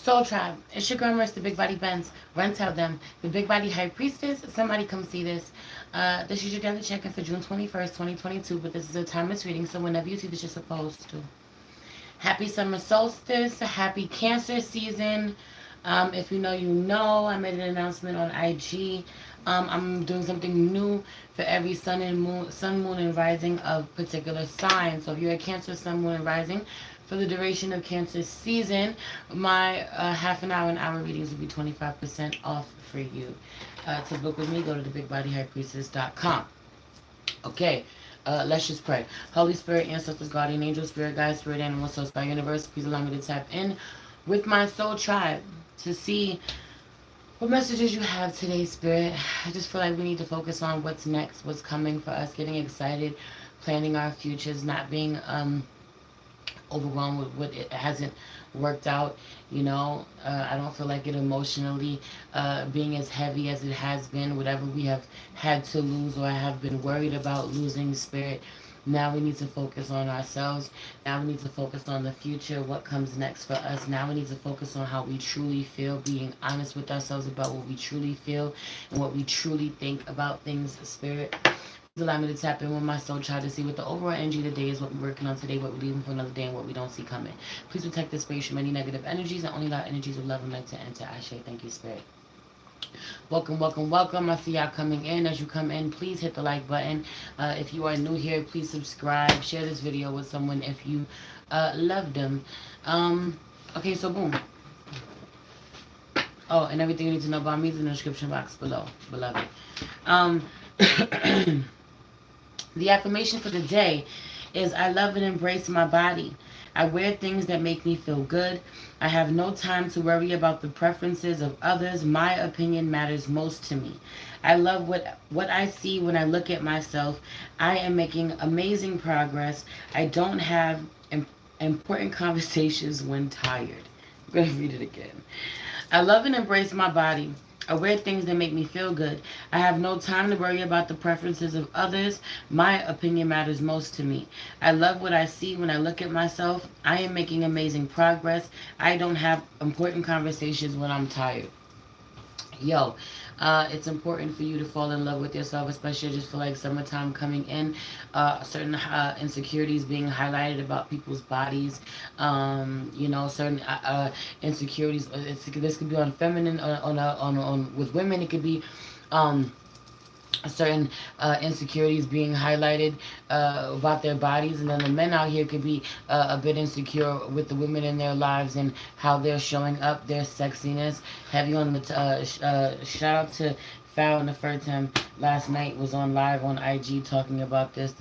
Soul Tribe, it's your girl Merce, the Big Body Benz. Run tell them, the Big Body High Priestess. Somebody come see this. This is your daily check-in for June 21st, 2022. But this is a timeless reading, so whenever you see this, you're supposed to. Happy summer solstice. Happy Cancer season. If you know, you know. I made an announcement on IG. I'm doing something new for every sun, moon, and rising of particular signs. So if you're a Cancer, sun, moon, and rising, for the duration of Cancer season, my half an hour readings will be 25% off for you. To book with me, go to thebigbodyhighpriestess.com. Okay, let's just pray. Holy Spirit, ancestors, guardian angels, spirit guides, spirit animals, source by universe, please allow me to tap in with my soul tribe to see what messages you have today, Spirit. I just feel like we need to focus on what's next, what's coming for us, getting excited, planning our futures, not being overwhelmed with what it hasn't worked out. I don't feel like it emotionally being as heavy as it has been, whatever we have had to lose or have been worried about losing, Spirit. Now we need to focus on ourselves. Now we need to focus on the future, what comes next for us. Now we need to focus on how we truly feel, being honest with ourselves about what we truly feel and what we truly think about things, Spirit. Please allow me to tap in with my soul child to see what the overall energy of the day is, what we're working on today, what we're leaving for another day, and what we don't see coming. Please protect this space from any negative energies and only allow energies of love and light to enter. Ashe. Thank you, Spirit. Welcome, welcome, welcome. I see y'all coming in. As you come in, please hit the like button. If you are new here, please subscribe. Share this video with someone if you love them. Okay, so boom. Oh, and everything you need to know about me is in the description box below, beloved. The affirmation for the day is I love and embrace my body. I wear things that make me feel good. I have no time to worry about the preferences of others. My opinion matters most to me. I love what I see when I look at myself. I am making amazing progress. I don't have important conversations when tired. I'm going to read it again. I love and embrace my body. I wear things that make me feel good. I have no time to worry about the preferences of others. My opinion matters most to me. I love what I see when I look at myself. I am making amazing progress. I don't have important conversations when I'm tired. Yo, it's important for you to fall in love with yourself, especially I just feel like summertime coming in, certain insecurities being highlighted about people's bodies, certain insecurities. This could be on feminine, on with women. It could be certain insecurities being highlighted about their bodies, and then the men out here could be a bit insecure with the women in their lives and how they're showing up, their sexiness. Heavy on the shout out to Foul and the first time last night was on live on IG talking about this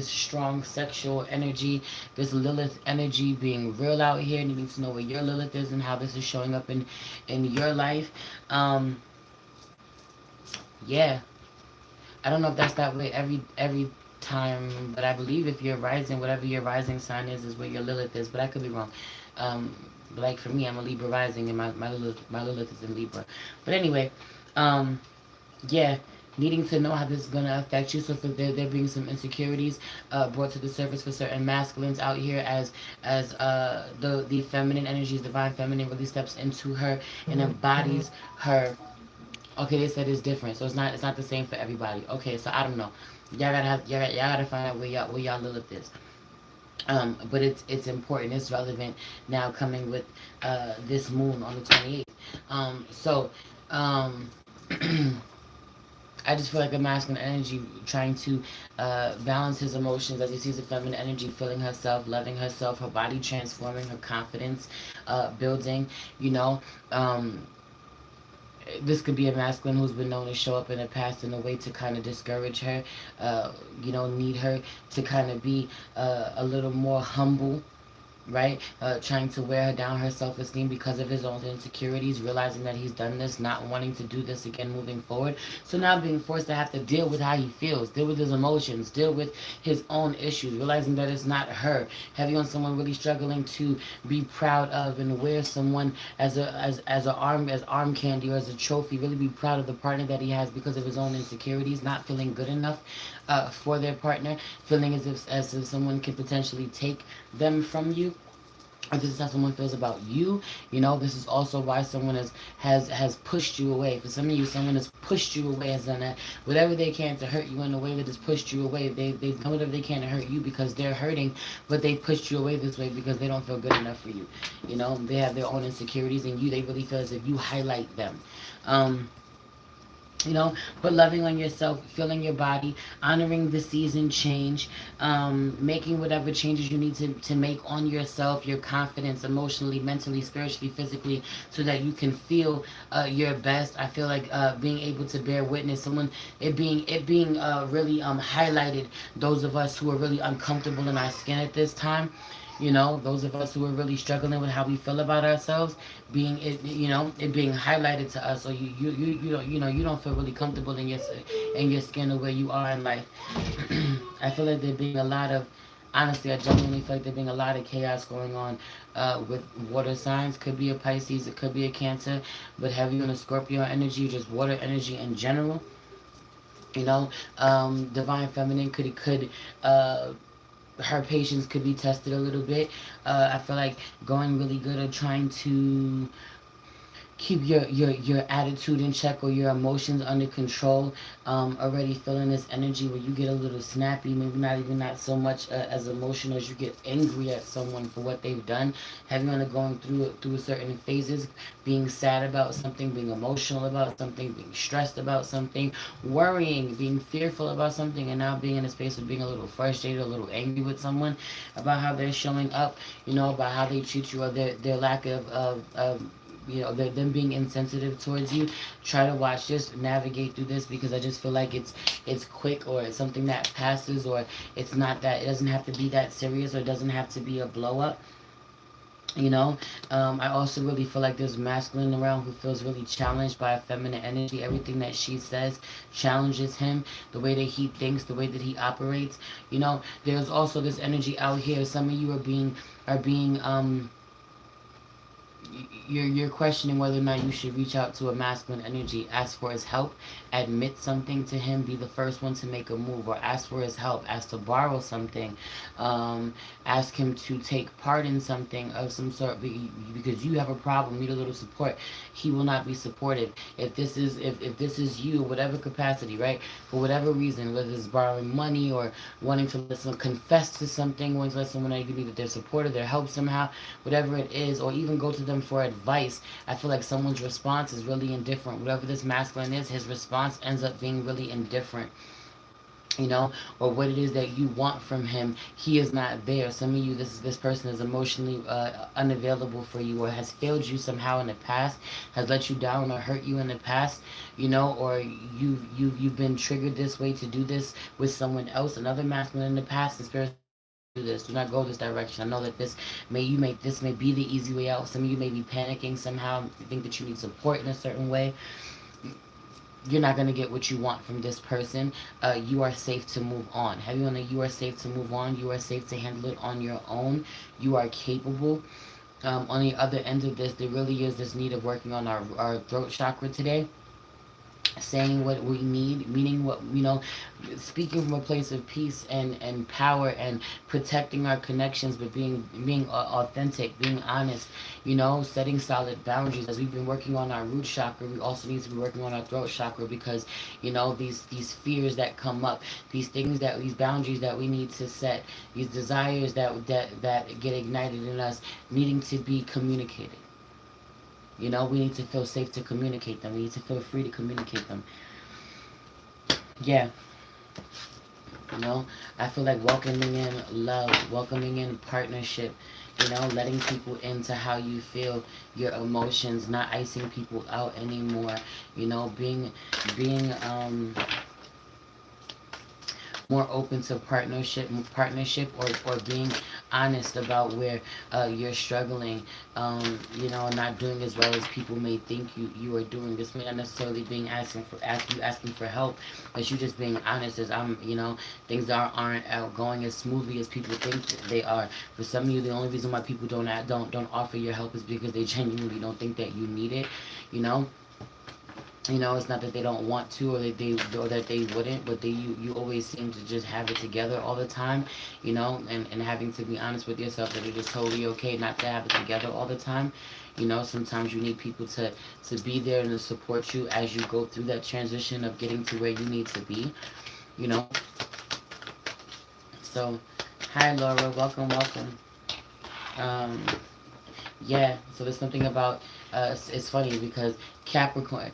strong sexual energy, this Lilith energy being real out here. And you need to know where your Lilith is and how this is showing up in your life. Yeah, I don't know if that's that way every time, but I believe if you're rising, whatever your rising sign is where your Lilith is. But I could be wrong. Like for me, I'm a Libra rising, and my Lilith is in Libra. But anyway, yeah, needing to know how this is gonna affect you. So if there being some insecurities brought to the surface for certain masculines out here, as the feminine energies, divine feminine, really steps into her and embodies her. Okay, they said it's different, so it's not the same for everybody. Okay, so I don't know. Y'all gotta find out where y'all Lilith is. But it's important. It's relevant now coming with this moon on the 28th. I just feel like a masculine energy trying to balance his emotions as he sees a feminine energy feeling herself, loving herself, her body transforming, her confidence building. This could be a masculine who's been known to show up in the past in a way to kind of discourage her, need her to kind of be a little more humble, right? Trying to wear her down, her self-esteem because of his own insecurities, realizing that he's done this, not wanting to do this again moving forward. So now being forced to have to deal with how he feels, deal with his emotions, deal with his own issues, realizing that it's not her. Heavy on someone really struggling to be proud of and wear someone as arm candy or as a trophy, really be proud of the partner that he has because of his own insecurities, not feeling good enough for their partner, feeling as if someone could potentially take them from you. or this is how someone feels about you. You know, this is also why someone has pushed you away. For some of you, someone has pushed you away, has done that whatever they can to hurt you in a way that has pushed you away. They've done whatever they can to hurt you because they're hurting, but they pushed you away this way because they don't feel good enough for you. You know, they have their own insecurities, and they really feel as if you highlight them. Um, you know, but loving on yourself, feeling your body, honoring the season change, making whatever changes you need to make on yourself, your confidence, emotionally, mentally, spiritually, physically, so that you can feel your best. I feel like being able to bear witness, someone, it being really highlighted, those of us who are really uncomfortable in our skin at this time. You know, those of us who are really struggling with how we feel about ourselves, being it, it being highlighted to us, or you don't, you don't feel really comfortable in your skin or where you are in life. I feel like there being a lot of, honestly, I genuinely feel like there being a lot of chaos going on with water signs. Could be a Pisces, it could be a Cancer, but heavy on a Scorpio energy, just water energy in general. You know, divine feminine could her patience could be tested a little bit. I feel like going really good at trying to keep your attitude in check or your emotions under control. Already feeling this energy where you get a little snappy, maybe not so much as emotional as you get angry at someone for what they've done. Having on going through certain phases, being sad about something, being emotional about something, being stressed about something, worrying, being fearful about something, and now being in a space of being a little frustrated, a little angry with someone about how they're showing up, about how they treat you, or their lack of them being insensitive towards you. Try to watch this, navigate through this, because I just feel like it's quick, or it's something that passes, or it's not that, it doesn't have to be that serious, or it doesn't have to be a blow up. you know I also really feel like there's masculine around who feels really challenged by a feminine energy. Everything that she says challenges him, the way that he thinks, the way that he operates. There's also this energy out here. Some of you are being you're questioning whether or not you should reach out to a masculine energy, ask for his help, admit something to him, be the first one to make a move, or ask for his help, ask to borrow something, um, ask him to take part in something of some sort, because you have a problem, need a little support. He will not be supportive if this is you, whatever capacity, right? For whatever reason, whether it's borrowing money, or wanting to let someone confess to something, wanting to let someone know you need their support or their help somehow, whatever it is, or even go to them for advice. I feel like someone's response is really indifferent. Whatever this masculine is, his response ends up being really indifferent. Or what it is that you want from him, he is not there. Some of you, this person is emotionally unavailable for you, or has failed you somehow in the past, has let you down or hurt you in the past. Or you've been triggered this way to do this with someone else, another masculine in the past. This person, do this. Do not go this direction. I know that this may be the easy way out. Some of you may be panicking somehow. You think that you need support in a certain way. You're not going to get what you want from this person. You are safe to move on. Have you on that? You are safe to move on. You are safe to handle it on your own. You are capable. On the other end of this, there really is this need of working on our throat chakra today, saying what we need, meaning what, speaking from a place of peace and power, and protecting our connections, but being authentic, being honest, setting solid boundaries. As we've been working on our root chakra, we also need to be working on our throat chakra, because these fears that come up, these boundaries that we need to set, these desires that get ignited in us, needing to be communicated. We need to feel safe to communicate them. We need to feel free to communicate them. Yeah. I feel like welcoming in love, welcoming in partnership, letting people into how you feel, your emotions, not icing people out anymore, being more open to partnership, or being honest about where you're struggling, and not doing as well as people may think you are doing. This may not necessarily being asking for help, but you just being honest, as things aren't going as smoothly as people think they are. For some of you, the only reason why people don't offer your help is because they genuinely don't think that you need it. you know You know, it's not that they don't want to, or that they wouldn't, but you always seem to just have it together all the time, you know, and having to be honest with yourself that it is totally okay not to have it together all the time. You know, sometimes you need people to be there and to support you as you go through that transition of getting to where you need to be, you know. So, hi Laura, welcome, welcome. Um, Yeah, so there's something about it's funny because Capricorn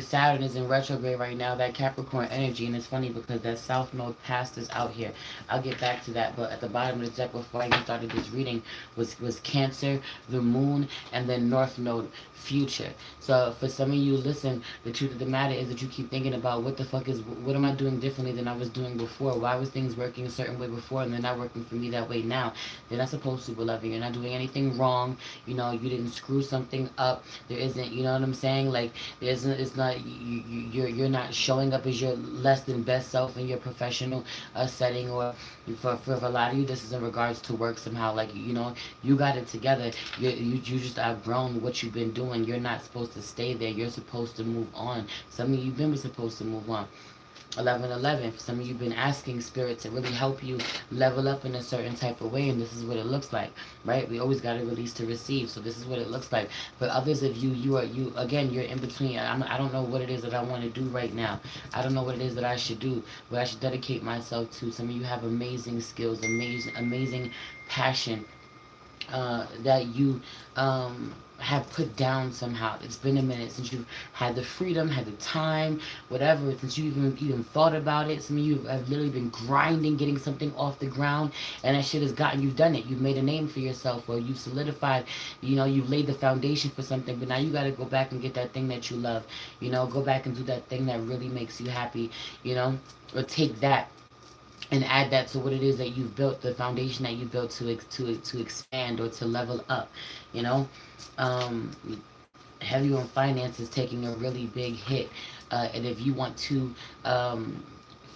Saturn is in retrograde right now, that Capricorn energy, and it's funny because that South Node past is out here. I'll get back to that, but at the bottom of the deck before I even started this reading was Cancer, the Moon, and then North Node future. So for some of you, listen, the truth of the matter is that you keep thinking about what am I doing differently than I was doing before? Why was things working a certain way before and they're not working for me that way now? They're not supposed to, beloved. You're not doing anything wrong. You know, you didn't screw something up. There isn't, you know what I'm saying? Like, there isn't, it's not, you're not showing up as your less than best self in your professional setting, or for a lot of you, this is in regards to work somehow. Like, you know, you got it together. You just outgrown what you've been doing. You're not supposed to stay there. You're supposed to move on. Some of you been supposed to move on. 1111, for some of you been asking spirit to really help you level up in a certain type of way, and this is what it looks like, right? We always got to release to receive, so this is what it looks like. But others of you, you again, you're in between. I don't know what it is that I want to do right now. I don't know what it is that I should do, what I should dedicate myself to. Some of you have amazing skills, amazing passion, that you have put down somehow. It's been a minute since you've had the freedom, had the time, whatever, since you even thought about it. Some of you have literally been grinding, getting something off the ground, and that shit has gotten, you've done it. You've made a name for yourself, or you've solidified, you know, you've laid the foundation for something, but now you got to go back and get that thing that you love. You know, go back and do that thing that really makes you happy, you know, or take that and add that to what it is that you've built, the foundation that you built to expand or to level up, you know. um Heavy on finances taking a really big hit, and if you want to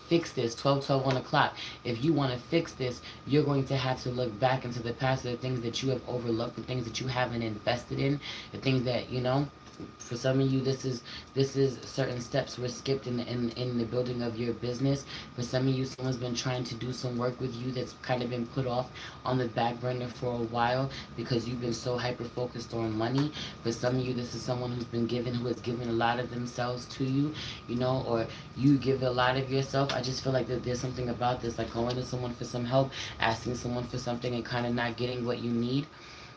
fix this, 12 12 1 o'clock, if you want to fix this, you're going to have to look back into the past, the things that you have overlooked, the things that you haven't invested in, the things that, you know, for some of you, this is certain steps were skipped in the building of your business. For some of you, someone's been trying to do some work with you that's kind of been put off on the back burner for a while because you've been so hyper focused on money. For some of you, this is someone who has given a lot of themselves to you, you know, or you give a lot of yourself. I just feel like that there's something about this, like going to someone for some help, asking someone for something, and kind of not getting what you need,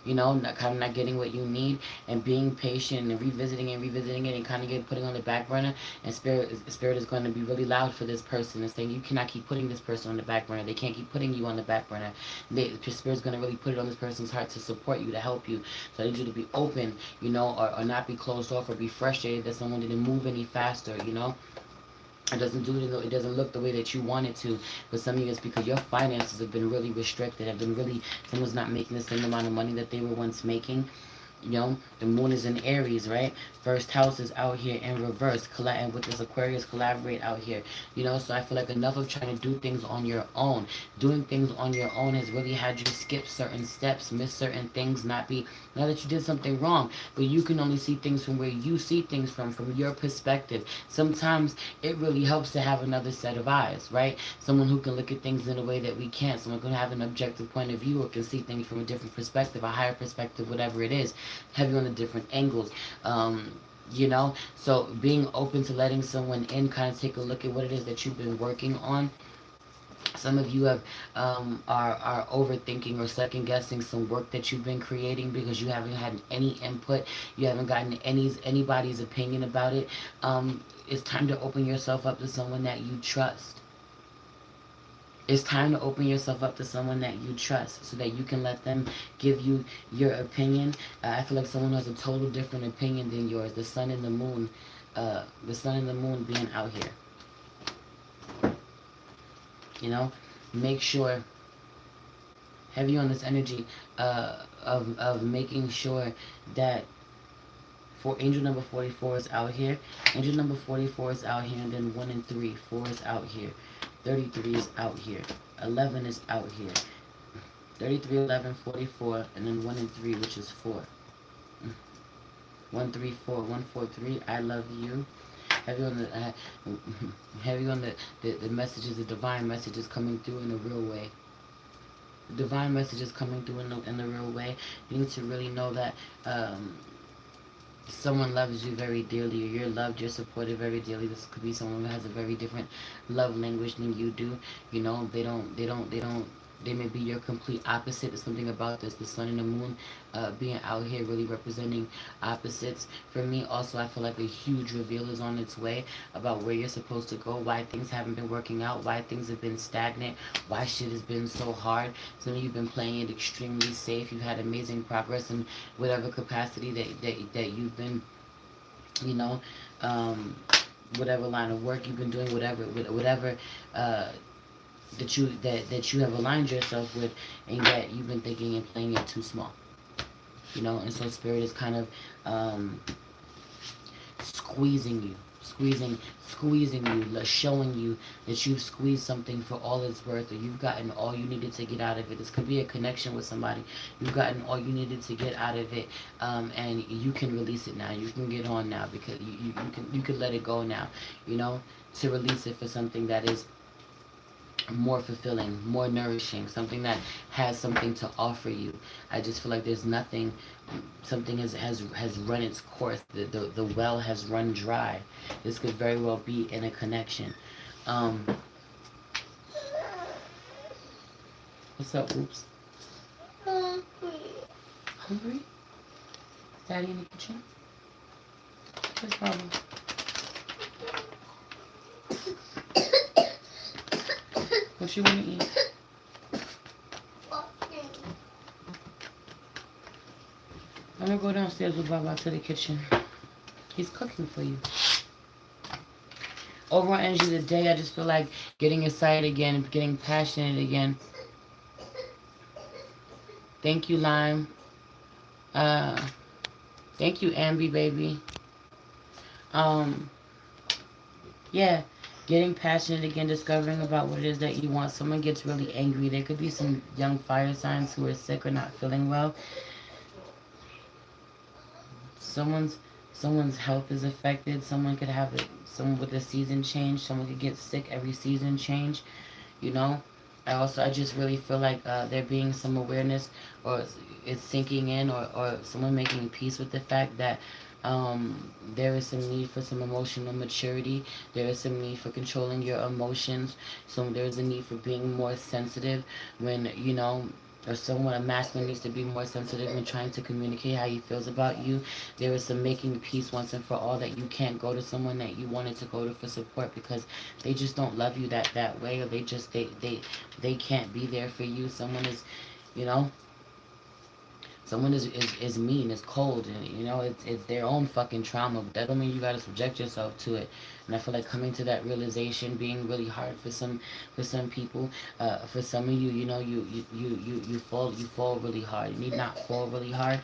you know, kind of not getting what you need, and being patient and revisiting it and kind of putting on the back burner. And spirit is going to be really loud for this person and saying, you cannot keep putting this person on the back burner. They can't keep putting you on the back burner. Spirit's going to really put it on this person's heart to support you, to help you. So I need you to be open, you know, or not be closed off or be frustrated that someone didn't move any faster, you know. It doesn't do it. It doesn't look the way that you want it to. But some of you, it's because your finances have been really restricted. Have been really, someone's not making the same amount of money that they were once making. You know, the moon is in Aries, right? First house is out here in reverse, and with this Aquarius collaborate out here. You know, so I feel like enough of trying to do things on your own. Doing things on your own has really had you skip certain steps, miss certain things, not that you did something wrong, but you can only see things from where you see things from your perspective. Sometimes it really helps to have another set of eyes, right? Someone who can look at things in a way that we can't. Someone who can have an objective point of view or can see things from a different perspective, a higher perspective, whatever it is. Heavy on the different angles. You know, so being open to letting someone in, kind of take a look at what it is that you've been working on. Some of you have are overthinking or second guessing some work that you've been creating because you haven't had any input. You haven't gotten anybody's opinion about it. It's time to open yourself up to someone that you trust. It's time to open yourself up to someone that you trust so that you can let them give you your opinion. I feel like someone who has a total different opinion than yours. The sun and the moon, being out here. You know, make sure, heavy on this energy of making sure that for angel number 44 is out here. Angel number 44 is out here, and then 1 and 3. 4 is out here. 33 is out here. 11 is out here. 33, 11, 44, and then 1 and 3, which is 4. 134143. I love you. Heavy on the heavy on the messages, the divine messages coming through in a real way. Divine messages coming through in the real way. You need to really know that someone loves you very dearly, or you're loved, you're supported very dearly. This could be someone who has a very different love language than you do. You know, they may be your complete opposite. There's something about this, the sun and the moon being out here really representing opposites. For me, also, I feel like a huge reveal is on its way about where you're supposed to go, why things haven't been working out, why things have been stagnant, why shit has been so hard. Some of you've been playing it extremely safe. You've had amazing progress in whatever capacity that you've been, you know, um, whatever line of work you've been doing, whatever that you have aligned yourself with, and yet you've been thinking and playing it too small, you know. And so spirit is kind of squeezing you, squeezing you, showing you that you've squeezed something for all it's worth, or you've gotten all you needed to get out of it. This could be a connection with somebody. You've gotten all you needed to get out of it, and you can release it now. You can get on now, because you can let it go now, you know, to release it for something that is more fulfilling, more nourishing, something that has something to offer you. I just feel like there's nothing, something has run its course. The well has run dry. This could very well be in a connection. Um, what's up, oops? Hungry? Daddy in the kitchen? What's the problem? What you want to eat? I'm gonna go downstairs with Baba to the kitchen. He's cooking for you. Overall energy of the day, I just feel like getting excited again, getting passionate again. Thank you, Lime. Thank you, Ambi, baby. Yeah, getting passionate again, discovering about what it is that you want. Someone gets really angry. There could be some young fire signs who are sick or not feeling well. Someone's health is affected. Someone could have someone with a season change. Someone could get sick every season change. You know, I just really feel like there being some awareness, or it's sinking in, or someone making peace with the fact that there is some need for some emotional maturity. There is some need for controlling your emotions. So there's a need for being more sensitive when, you know, or someone, a masculine, needs to be more sensitive when trying to communicate how he feels about you. There is some making peace once and for all, that you can't go to someone that you wanted to go to for support because they just don't love you that way, or they can't be there for you. Someone is, you know, someone is mean, is cold, and you know, it's their own fucking trauma, but that don't mean you gotta subject yourself to it. And I feel like coming to that realization being really hard for some people. For some of you, you know, you fall really hard. You need not fall really hard.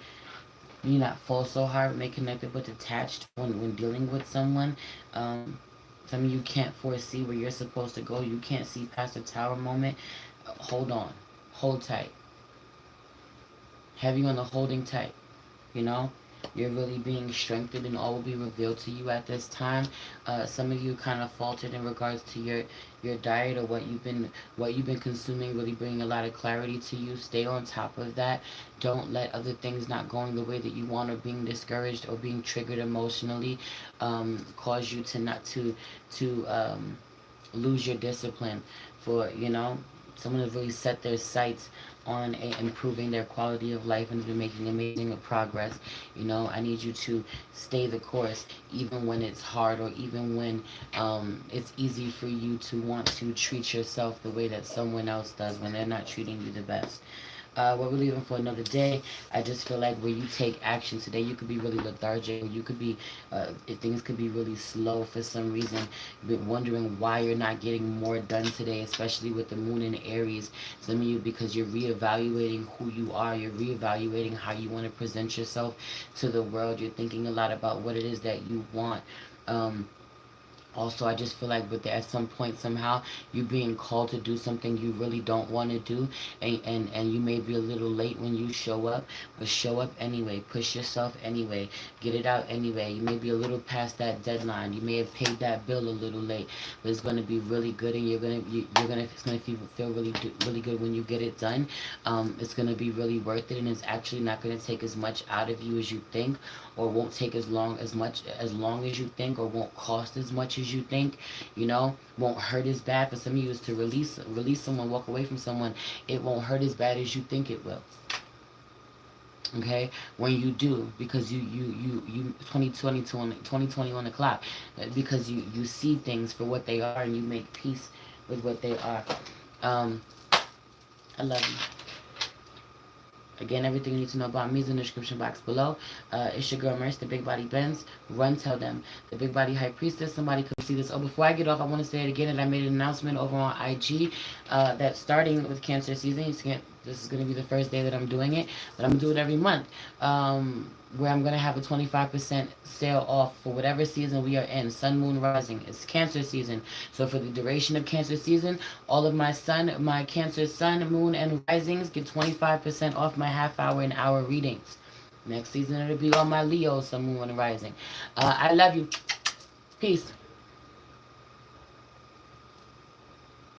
You need not fall so hard when they connected but attached when dealing with someone. Some of you can't foresee where you're supposed to go. You can't see past the tower moment. Hold on, hold tight. Heavy on the holding tight, you know. You're really being strengthened, and all will be revealed to you at this time. Some of you kind of faltered in regards to your diet, or what you've been consuming, really bringing a lot of clarity to you. Stay on top of that. Don't let other things not going the way that you want, or being discouraged, or being triggered emotionally, cause you to not to lose your discipline. For, you know, someone has really set their sights on improving their quality of life and been making amazing progress. You know, I need you to stay the course, even when it's hard, or even when it's easy for you to want to treat yourself the way that someone else does when they're not treating you the best. What we're leaving for another day. I just feel like where you take action today, you could be really lethargic. You could be, things could be really slow for some reason. You've been wondering why you're not getting more done today, especially with the moon in Aries. Some of you, because you're reevaluating who you are. You're reevaluating how you want to present yourself to the world. You're thinking a lot about what it is that you want. Also, I just feel like with at some point somehow you being called to do something you really don't want to do, and you may be a little late when you show up, but show up anyway. Push yourself anyway. Get it out anyway. You may be a little past that deadline. You may have paid that bill a little late, but it's gonna be really good, and you're gonna it's gonna feel really good when you get it done. It's gonna be really worth it, and it's actually not gonna take as much out of you as you think, or won't take as long as you think, or won't cost as much as you think. Won't hurt as bad. For some of you is to release someone, walk away from someone. It won't hurt as bad as you think it will. Okay, when you do, because you 2020 on the clock, because you see things for what they are, and you make peace with what they are. I love you. Again, everything you need to know about me is in the description box below. It's your girl Merce, the Big Body Benz. Run, tell them. The Big Body High Priestess. Somebody come see this. Oh, before I get off, I want to say it again, that I made an announcement over on IG that starting with Cancer season, this is going to be the first day that I'm doing it, but I'm going to do it every month, where I'm going to have a 25% sale off for whatever season we are in. Sun, Moon, Rising. It's Cancer season. So for the duration of Cancer season, all of my Cancer Sun, Moon, and Risings get 25% off my half-hour and hour readings. Next season, it'll be all my Leo, Sun, Moon, and Rising. I love you. Peace.